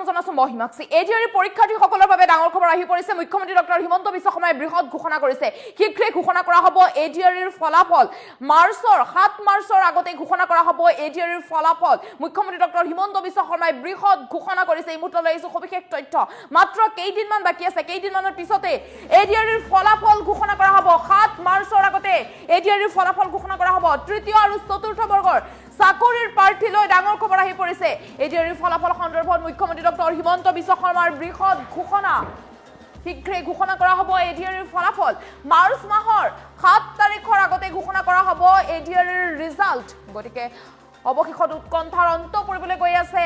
জনাছো মহিমাক্ষী ADRE পৰীক্ষাৰ্থীসকলৰ বাবে ডাঙৰ খবৰ আহি পৰিছে মুখ্যমন্ত্ৰী ডক্টৰ হিমন্ত বিশ্ব শৰ্মাই বৃহৎ ঘোষণা কৰিছে শীঘ্ৰে ঘোষণা কৰা হ'ব এডিআৰইৰ ফলাফল 7 মাৰ্চৰ আগতে ঘোষণা কৰা হ'ব এডিআৰইৰ ফলাফল মুখ্যমন্ত্ৰী ডক্টৰ হিমন্ত বিশ্ব শৰ্মাই বৃহৎ ঘোষণা কৰিছে এই মুহূৰ্তলৈ আহিছো সবিশেষ তথ্য মাত্ৰ কেইদিনমান বাকি আছে কেইদিনমানৰ পিছতে এডিআৰইৰ ফলাফল ঘোষণা কৰা হ'ব 7 মাৰ্চৰ আগতে এডিআৰইৰ ফলাফল ঘোষণা কৰা হ'ব তৃতীয় আৰু চতুৰ্থ বৰ্গৰ চাকৰিৰ প্ৰাৰ্থীলৈ ডাঙৰ খবৰ আহি পৰিছে এডিআৰইৰ ফলাফল সন্দৰ্ভত মুখ্যমন্ত্ৰী ডক্টৰ হিমন্ত বিশ্ব শৰ্মাৰ বৃহৎ ঘোষণা শীঘ্ৰে ঘোষণা কৰা হ'ব এডিআৰইৰ ফলাফল মাৰ্চ মাহৰ 7 তাৰিখৰ আগতে ঘোষণা কৰা হ'ব এডিআৰইৰ ৰিজাল্ট গতিকে অৱশেষত উৎকণ্ঠাৰ অন্ত পৰিবলৈ গৈ আছে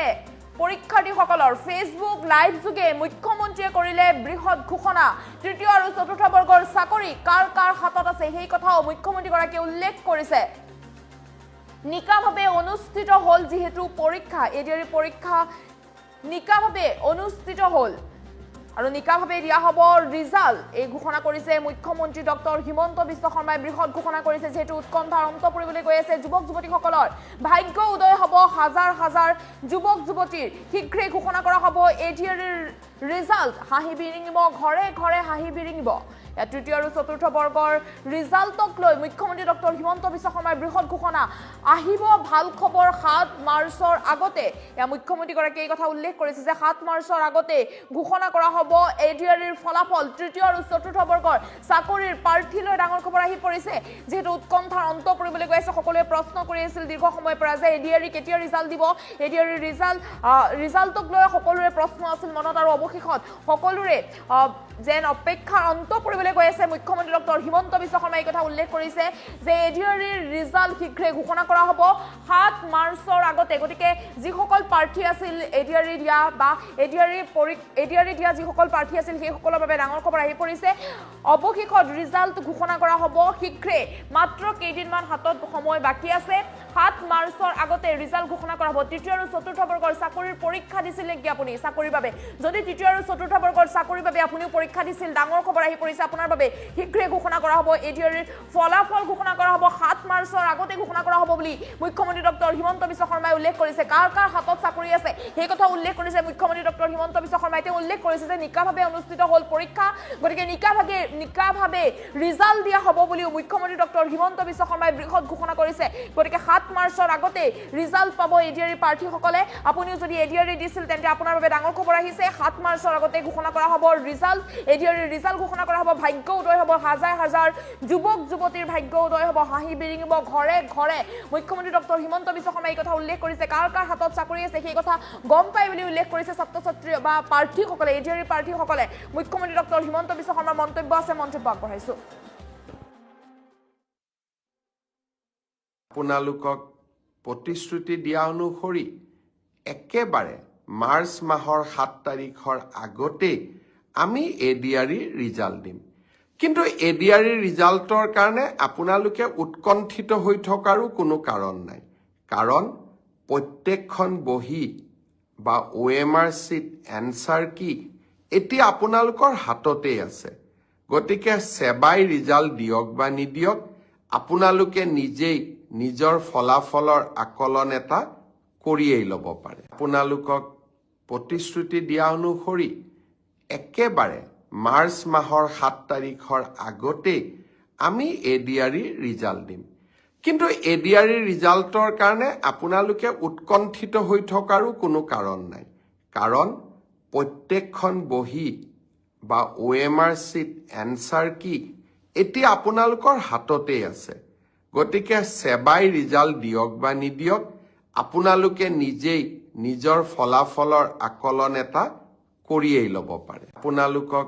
পৰীক্ষাৰ্থীসকলৰ ফেচবুক লাইভ যোগে মুখ্যমন্ত্ৰীয়ে কৰিলে বৃহৎ ঘোষণা তৃতীয় আৰু চতুৰ্থ বৰ্গৰ চাকৰি কাৰ কাৰ হাতত আছে সেই কথাও মুখ্যমন্ত্ৰীগৰাকীয়ে উল্লেখ কৰিছে নিকাভাৱে অনুষ্ঠিত হল যেহেতু পৰীক্ষা এডিআৰই পৰীক্ষা নিকাভাৱে অনুষ্ঠিত হল আৰু নিকাভাৱে দিয়া হ'ব ৰিজাল্ট এই ঘোষণা কৰিছে মুখ্যমন্ত্ৰী ডক্টৰ হিমন্ত বিশ্ব শৰ্মাই বৃহৎ ঘোষণা কৰিছে যেহেতু উৎকণ্ঠাৰ অন্ত পৰিবলৈ গৈ আছে যুৱক যুৱতীসকলৰ ভাগ্য উদয় হ'ব হাজাৰ হাজাৰ যুৱক যুৱতীৰ শীঘ্ৰে ঘোষণা কৰা হ'ব এডিআৰইৰ ৰিজাল্ট হাঁহি বিৰিঙিব ঘৰে ঘৰে হাঁহি বিৰিঙিব তৃতীয় আৰু চতুৰ্থ বৰ্গৰ ৰিজাল্টক লৈ মুখ্যমন্ত্ৰী ডক্টৰ হিমন্ত বিশ্ব শৰ্মাৰ বৃহৎ ঘোষণা আহিব ভাল খবৰ 7 মাৰ্চৰ আগতে মুখ্যমন্ত্ৰীগৰাকীয়ে এই কথা উল্লেখ কৰিছে যে 7 মাৰ্চৰ আগতে ঘোষণা কৰা হ'ব এডিআৰইৰ ফলাফল তৃতীয় আৰু চতুৰ্থ বৰ্গৰ চাকৰিৰ প্ৰাৰ্থীলৈ ডাঙৰ খবৰ আহি পৰিছে যেহেতু উৎকণ্ঠাৰ অন্ত পৰিবলৈ গৈ আছে সকলোৱে প্ৰশ্ন কৰি আছিল দীৰ্ঘ সময়ৰ পৰা যে এডিআৰই কেতিয়া ৰিজাল্ট দিব এডিআৰইৰ ৰিজাল্টক লৈ সকলোৰে প্ৰশ্ন আছিল মনত আৰু অৱশেষত সকলোৰে যেন অপেক্ষাৰ অন্ত পৰিবলৈ গৈ আছে মুখ্যমন্ত্ৰী ডক্টৰ হিমন্ত বিশ্ব শৰ্মাই এই কথা উল্লেখ কৰিছে যে এডিআৰইৰ ৰিজাল্ট শীঘ্ৰে ঘোষণা কৰা হ'ব 7 মাৰ্চৰ আগতে গতিকে যিসকল প্ৰাৰ্থী আছিল এডিআৰই দিয়া বা এডিআৰই দিয়া যিসকল প্ৰাৰ্থী আছিল সেইসকলৰ বাবে ডাঙৰ খবৰ আহি পৰিছে অৱশেষত ৰিজাল্ট ঘোষণা কৰা হ'ব শীঘ্ৰে মাত্ৰ কেইদিনমান হাতত সময় বাকি আছে 7 মাৰ্চৰ আগতে ৰিজাল্ট ঘোষণা কৰা হ'ব তৃতীয় আৰু চতুৰ্থ বৰ্গৰ চাকৰিৰ পৰীক্ষা দিছিল নেকি আপুনি চাকৰিৰ বাবে যদি তৃতীয় আৰু চতুৰ্থ বৰ্গৰ চাকৰিৰ বাবে আপুনিও পৰীক্ষা দিছিল ডাঙৰ খবৰ আহি পৰিছে আপোনাৰ বাবে শীঘ্ৰে ঘোষণা কৰা হ'ব এডিআৰইৰ ফলাফল ঘোষণা কৰা হ'ব 7 মাৰ্চৰ আগতে ঘোষণা কৰা হ'ব বুলি মুখ্যমন্ত্ৰী ডক্টৰ হিমন্ত বিশ্ব শৰ্মাই উল্লেখ কৰিছে কাৰ কাৰ হাতত চাকৰি আছে সেই কথা উল্লেখ কৰিছে মুখ্যমন্ত্ৰী ডক্টৰ হিমন্ত বিশ্ব শৰ্মাই তেওঁ উল্লেখ কৰিছে যে নিকাভাৱে অনুষ্ঠিত হ'ল পৰীক্ষা গতিকে নিকাভাৱে ৰিজাল্ট দিয়া হ'ব বুলি মুখ্যমন্ত্ৰী ডক্টৰ হিমন্ত বিশ্ব শৰ্মাই বৃহৎ ঘোষণা কৰিছে গতিকে 7 মাৰ্চৰ আগতে ৰিজাল্ট পাব এডিআৰই প্ৰাৰ্থীসকলে আপুনিও যদি এডিআৰই দিছিল তেন্তে আপোনাৰ বাবে ডাঙৰ খবৰ আহিছে 7 মাৰ্চৰ আগতে ঘোষণা কৰা হ'ব ৰিজাল্ট এডিআৰইৰ ৰিজাল্ট ঘোষণা কৰা হ'ব ভাগ্য উদয় হ'ব হাজাৰ হাজাৰ যুৱক যুৱতীৰ ভাগ্য উদয় হ'ব হাঁহি বিৰিঙিব ঘৰে ঘৰে মুখ্যমন্ত্ৰী ডক্টৰ হিমন্ত বিশ্ব শৰ্মাই এই কথা উল্লেখ কৰিছে কাৰ কাৰ হাতত চাকৰি আছে সেই কথা গম পাই বুলি উল্লেখ কৰিছে ছাত্ৰ ছাত্ৰী বা প্ৰাৰ্থীসকলে এডিআৰই প্ৰাৰ্থীসকলে মুখ্যমন্ত্ৰী ডক্টৰ হিমন্ত বিশ্ব শৰ্মাৰ মন্তব্য আছে মন্তব্য আগবঢ়াইছো আপোনালোকক প্ৰতিশ্ৰুতি দিয়া অনুসৰি একেবাৰে মাৰ্চ মাহৰ 7 তাৰিখৰ আগতে আমি এডিআৰই ৰিজাল্ট দিম কিন্তু এডিআৰই ৰিজাল্টৰ কাৰণে আপোনালোকে উৎকণ্ঠিত হৈ থকাৰো কোনো কাৰণ নাই কাৰণ প্ৰত্যেকখন বহি বা OMR চিট এনসাৰ কি এতিয়া আপোনালোকৰ হাততে আছে গতিকে সেবাই ৰিজাল্ট দিয়ক বা নিদিয়ক আপোনালোকে নিজেই নিজৰ ফলাফলৰ আকলন এটা কৰিয়েই ল'ব পাৰে আপোনালোকক প্ৰতিশ্ৰুতি দিয়া অনুসৰি একেবাৰে মাৰ্চ মাহৰ 7 তাৰিখৰ আগতে আমি এডিআৰই ৰিজাল্ট দিম কিন্তু এডিআৰই ৰিজাল্টৰ কাৰণে আপোনালোকে উৎকণ্ঠিত হৈ থকাৰো কোনো কাৰণ নাই কাৰণ প্ৰত্যেকখন বহি বা OMR চিট এনসাৰ কি এতিয়া আপোনালোকৰ হাততে আছে গতিকে সেবাই ৰিজাল্ট দিয়ক বা নিদিয়ক আপোনালোকে নিজেই নিজৰ ফলাফলৰ আকলন এটা কৰিয়েই ল'ব পাৰে আপোনালোকক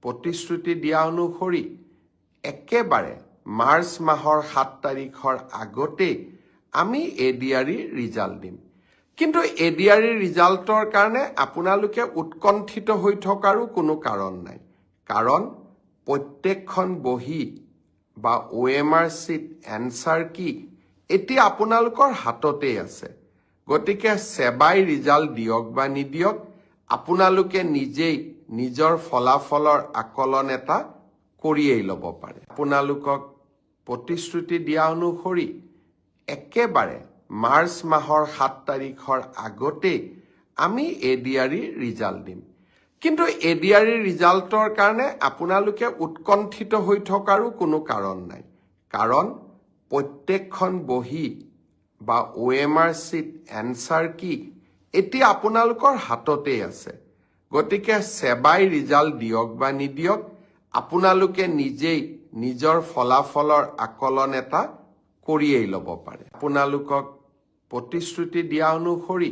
প্ৰতিশ্ৰুতি দিয়া অনুসৰি একেবাৰে মাৰ্চ মাহৰ 7 তাৰিখৰ আগতে আমি এডিআৰই ৰিজাল্ট দিম কিন্তু এডিআৰই ৰিজাল্টৰ কাৰণে আপোনালোকে উৎকণ্ঠিত হৈ থকাৰো কোনো কাৰণ নাই কাৰণ প্ৰত্যেকখন বহি বা OMR চিট এনসাৰ কি এতিয়া আপোনালোকৰ হাততে আছে গতিকে সেবাই ৰিজাল্ট দিয়ক বা নিদিয়ক আপোনালোকে নিজেই নিজৰ ফলাফলৰ আকলন এটা কৰিয়েই ল'ব পাৰে আপোনালোকক প্ৰতিশ্ৰুতি দিয়া অনুসৰি একেবাৰে মাৰ্চ মাহৰ 7 তাৰিখৰ আগতে আমি এডিআৰই ৰিজাল্ট দিম কিন্তু এডিআৰই ৰিজাল্টৰ কাৰণে আপোনালোকে উৎকণ্ঠিত হৈ থকাৰো কোনো কাৰণ নাই কাৰণ প্ৰত্যেকখন বহি বা OMR চিট এনসাৰ কি এতিয়া আপোনালোকৰ হাততে আছে গতিকে সেবাই ৰিজাল্ট দিয়ক বা নিদিয়ক আপোনালোকে নিজেই নিজৰ ফলাফলৰ আকলন এটা কৰিয়েই ল'ব পাৰে আপোনালোকক প্ৰতিশ্ৰুতি দিয়া অনুসৰি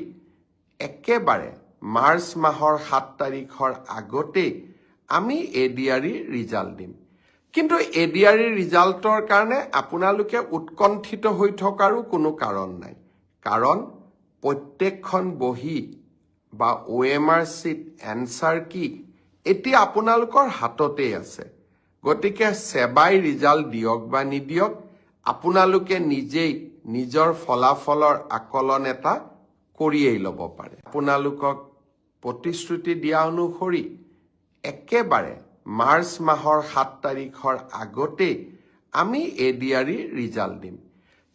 একেবাৰে মাৰ্চ মাহৰ 7 তাৰিখৰ আগতে আমি এডিআৰই ৰিজাল্ট দিম কিন্তু এডিআৰই ৰিজাল্টৰ কাৰণে আপোনালোকে উৎকণ্ঠিত হৈ থকাৰো কোনো কাৰণ নাই কাৰণ প্ৰত্যেকখন বহি বা OMR চিট এনসাৰ কি এতিয়া আপোনালোকৰ হাততে আছে গতিকে সেবাই ৰিজাল্ট দিয়ক বা নিদিয়ক আপোনালোকে নিজেই নিজৰ ফলাফলৰ আকলন এটা কৰিয়েই ল'ব পাৰে আপোনালোকক প্ৰতিশ্ৰুতি দিয়া অনুসৰি একেবাৰে মাৰ্চ মাহৰ 7 তাৰিখৰ আগতে আমি এডিআৰই ৰিজাল্ট দিম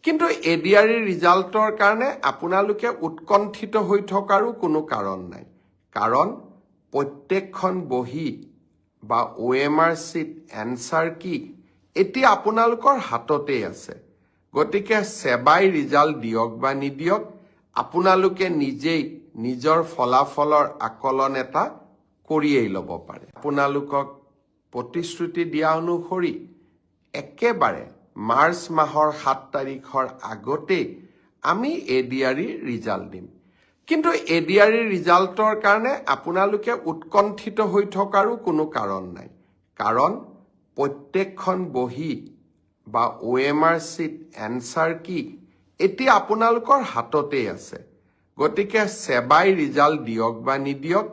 কিন্তু এডিআৰই ৰিজাল্টৰ কাৰণে আপোনালোকে উৎকণ্ঠিত হৈ থকাৰো কোনো কাৰণ নাই কাৰণ প্ৰত্যেকখন বহি বা OMR চিট এনসাৰ কি এতিয়া আপোনালোকৰ হাততে আছে গতিকে সেবাই ৰিজাল্ট দিয়ক বা নিদিয়ক আপোনালোকে নিজেই নিজৰ ফলাফলৰ আকলন এটা কৰিয়েই ল'ব পাৰে আপোনালোকক প্ৰতিশ্ৰুতি দিয়া অনুসৰি একেবাৰে মাৰ্চ মাহৰ 7 তাৰিখৰ আগতে আমি এডিআৰই ৰিজাল্ট দিম কিন্তু এডিআৰই ৰিজাল্টৰ কাৰণে আপোনালোকে উৎকণ্ঠিত হৈ থকাৰো কোনো কাৰণ নাই কাৰণ প্ৰত্যেকখন বহি বা OMR চিট এনসাৰ কি এতিয়া আপোনালোকৰ হাততে আছে গতিকে সেবাই ৰিজাল্ট দিয়ক বা নিদিয়ক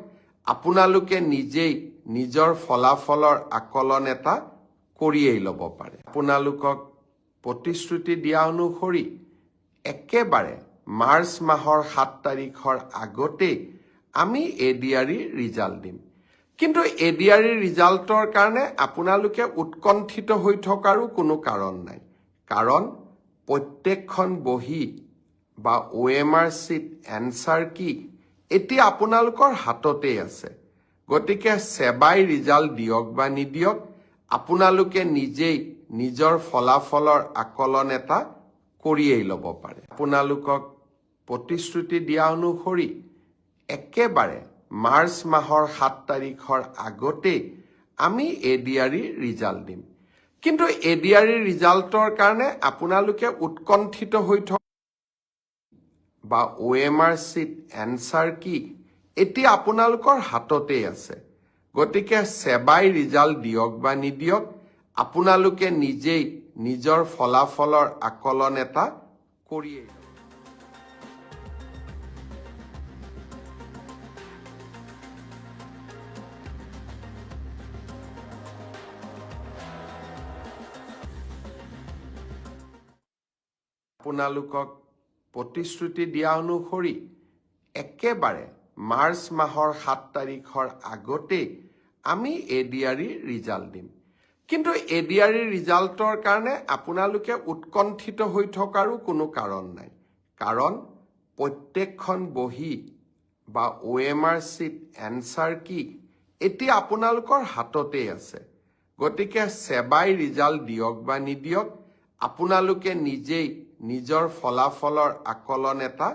আপোনালোকে নিজেই নিজৰ ফলাফলৰ আকলন এটা কৰিয়েই ল'ব পাৰে আপোনালোকক প্ৰতিশ্ৰুতি দিয়া অনুসৰি একেবাৰে মাৰ্চ মাহৰ 7 তাৰিখৰ আগতে আমি এডিআৰই ৰিজাল্ট দিম কিন্তু এডিআৰই ৰিজাল্টৰ কাৰণে আপোনালোকে উৎকণ্ঠিত হৈ থকাৰো কোনো কাৰণ নাই কাৰণ প্ৰত্যেকখন বহি বা OMR চিট এনসাৰ কি এতিয়া আপোনালোকৰ হাততে আছে গতিকে সেবাই ৰিজাল্ট দিয়ক বা নিদিয়ক আপোনালোকে নিজেই নিজৰ ফলাফলৰ আকলন এটা কৰিয়েই ল'ব পাৰে আপোনালোকক প্ৰতিশ্ৰুতি দিয়া অনুসৰি একেবাৰে মাৰ্চ মাহৰ 7 তাৰিখৰ আগতে আমি এডিআৰই ৰিজাল্ট দিম কিন্তু এডিআৰই ৰিজাল্টৰ কাৰণে আপোনালোকে উৎকণ্ঠিত হৈ থকা বা OMR চিট এনসাৰ কি এতিয়া আপোনালোকৰ হাততে আছে গতিকে সেবাই ৰিজাল্ট দিয়ক বা নিদিয়ক আপোনালোকে নিজেই নিজৰ ফলাফলৰ আকলন এটা কৰিয়েই আপোনালোকক প্ৰতিশ্ৰুতি দিয়া অনুসৰি একেবাৰে মাৰ্চ মাহৰ 7 তাৰিখৰ আগতে আমি এডিআৰই ৰিজাল্ট দিম কিন্তু এডিআৰই ৰিজাল্টৰ কাৰণে আপোনালোকে উৎকণ্ঠিত হৈ থকাৰো কোনো কাৰণ নাই কাৰণ প্ৰত্যেকখন বহি বা OMR চিট এনসাৰ কি এতিয়া আপোনালোকৰ হাততে আছে গতিকে সেবাই ৰিজাল্ট দিয়ক বা নিদিয়ক আপোনালোকে নিজেই নিজৰ ফলাফলৰ আকলন এটা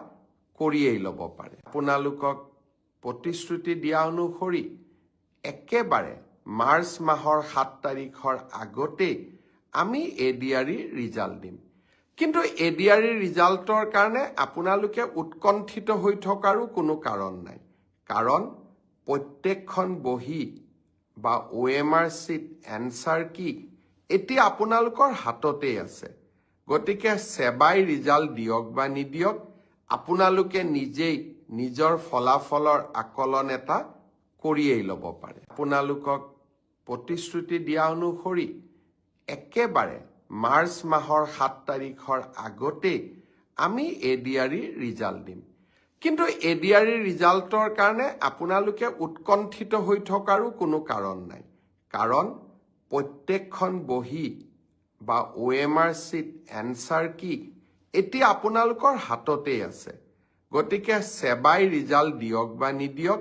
কৰিয়েই ল'ব পাৰে আপোনালোকক প্ৰতিশ্ৰুতি দিয়া অনুসৰি একেবাৰে মাৰ্চ মাহৰ 7 তাৰিখৰ আগতে আমি এডিআৰই ৰিজাল্ট দিম কিন্তু এডিআৰই ৰিজাল্টৰ কাৰণে আপোনালোকে উৎকণ্ঠিত হৈ থকাৰো কোনো কাৰণ নাই কাৰণ প্ৰত্যেকখন বহি বা OMR চিট এনসাৰ কি এতিয়া আপোনালোকৰ হাততে আছে গতিকে সেবাই ৰিজাল্ট দিয়ক বা নিদিয়ক আপোনালোকে নিজেই নিজৰ ফলাফলৰ আকলন এটা কৰিয়েই ল'ব পাৰে আপোনালোকক প্ৰতিশ্ৰুতি দিয়া অনুসৰি একেবাৰে মাৰ্চ মাহৰ 7 তাৰিখৰ আগতে আমি এডিআৰই ৰিজাল্ট দিম কিন্তু এডিআৰই ৰিজাল্টৰ কাৰণে আপোনালোকে উৎকণ্ঠিত হৈ থকাৰো কোনো কাৰণ নাই কাৰণ প্ৰত্যেকখন বহি বা OMR চিট এনসাৰ কি এতিয়া আপোনালোকৰ হাততে আছে গতিকে সেবাই ৰিজাল্ট দিয়ক বা নিদিয়ক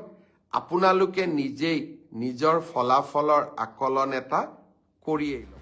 আপোনালোকে নিজেই নিজৰ ফলাফলৰ আকলন এটা কৰিয়েই